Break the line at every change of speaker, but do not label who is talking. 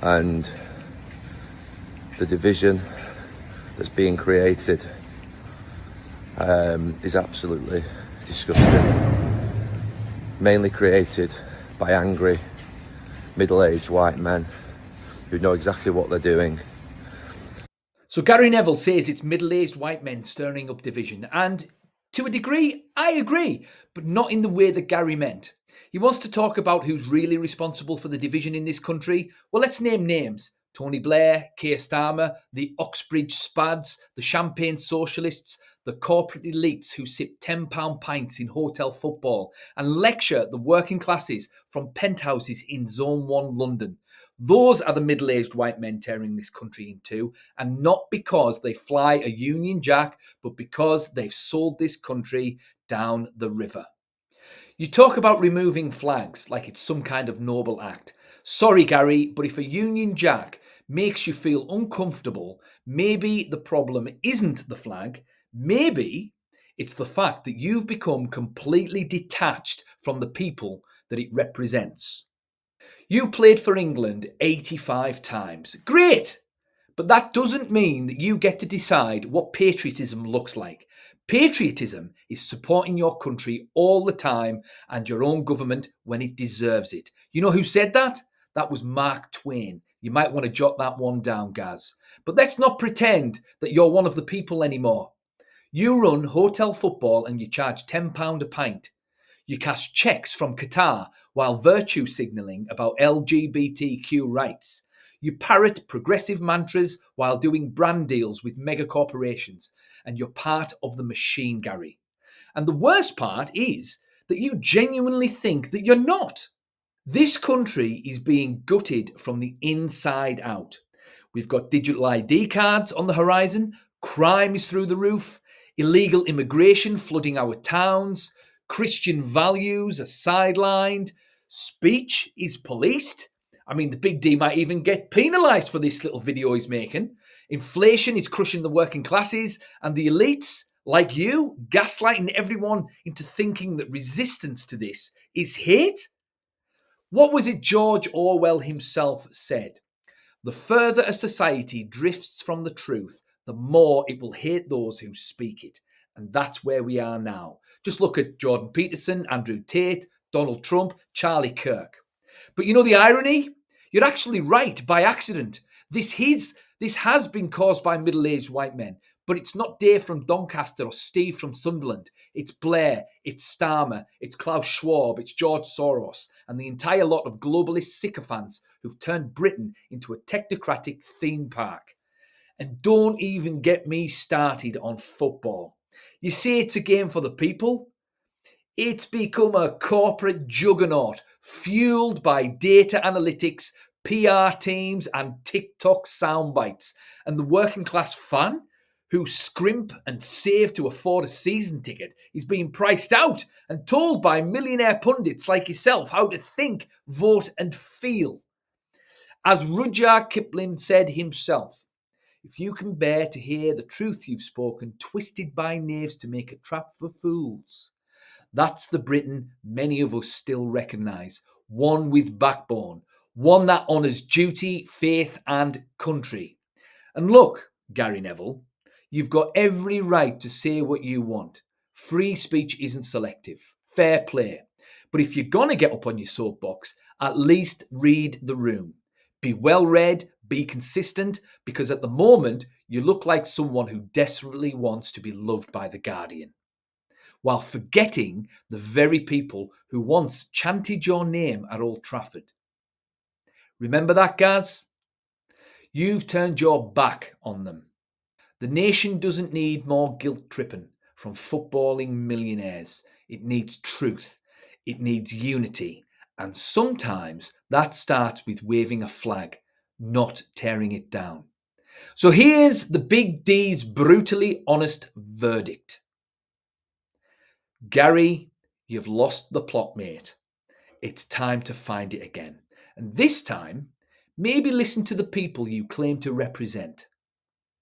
and the division that's being created is absolutely disgusting. Mainly created by angry, middle-aged white men who know exactly what they're doing.
So Gary Neville says it's middle-aged white men stirring up division, and to a degree, I agree, but not in the way that Gary meant. He wants to talk about who's really responsible for the division in this country. Well, let's name names. Tony Blair, Keir Starmer, the Oxbridge Spads, the Champagne Socialists, the corporate elites who sip £10 pints in hotel football and lecture the working classes from penthouses in Zone 1 London. Those are the middle-aged white men tearing this country in two, and not because they fly a Union Jack, but because they've sold this country down the river. You talk about removing flags like it's some kind of noble act. Sorry, Gary, but if a Union Jack makes you feel uncomfortable, maybe the problem isn't the flag, maybe it's the fact that you've become completely detached from the people that it represents. You played for England 85 times. Great! But that doesn't mean that you get to decide what patriotism looks like. Patriotism is supporting your country all the time and your own government when it deserves it. You know who said that? That was Mark Twain. You might want to jot that one down, Gaz. But let's not pretend that you're one of the people anymore. You run hotel football and you charge £10 a pint. You cash cheques from Qatar while virtue signalling about LGBTQ rights. You parrot progressive mantras while doing brand deals with mega corporations. And you're part of the machine, Gary. And the worst part is that you genuinely think that you're not. This country is being gutted from the inside out. We've got digital ID cards on the horizon, crime is through the roof, illegal immigration flooding our towns, Christian values are sidelined, speech is policed. I mean, the big D might even get penalised for this little video he's making. Inflation is crushing the working classes, and the elites, like you, gaslighting everyone into thinking that resistance to this is hate. What was it George Orwell himself said? The further a society drifts from the truth, the more it will hate those who speak it. And that's where we are now. Just look at Jordan Peterson, Andrew Tate, Donald Trump, Charlie Kirk. But you know the irony? You're actually right by accident. This has been caused by middle-aged white men. But it's not Dave from Doncaster or Steve from Sunderland. It's Blair, it's Starmer, it's Klaus Schwab, it's George Soros, and the entire lot of globalist sycophants who've turned Britain into a technocratic theme park. And don't even get me started on football. You say it's a game for the people? It's become a corporate juggernaut fueled by data analytics, PR teams, and TikTok soundbites. And the working class fan who scrimp and save to afford a season ticket is being priced out and told by millionaire pundits like yourself how to think, vote, and feel. As Rudyard Kipling said himself, if you can bear to hear the truth you've spoken, twisted by knaves to make a trap for fools, that's the Britain many of us still recognise. One with backbone, one that honours duty, faith, and country. And look, Gary Neville, you've got every right to say what you want. Free speech isn't selective. Fair play. But if you're going to get up on your soapbox, at least read the room. Be well read, be consistent, because at the moment, you look like someone who desperately wants to be loved by The Guardian, while forgetting the very people who once chanted your name at Old Trafford. Remember that, Gaz? You've turned your back on them. The nation doesn't need more guilt-tripping from footballing millionaires. It needs truth. It needs unity. And sometimes that starts with waving a flag, not tearing it down. So here's the Big D's brutally honest verdict. Gary, you've lost the plot, mate. It's time to find it again. And this time, maybe listen to the people you claim to represent.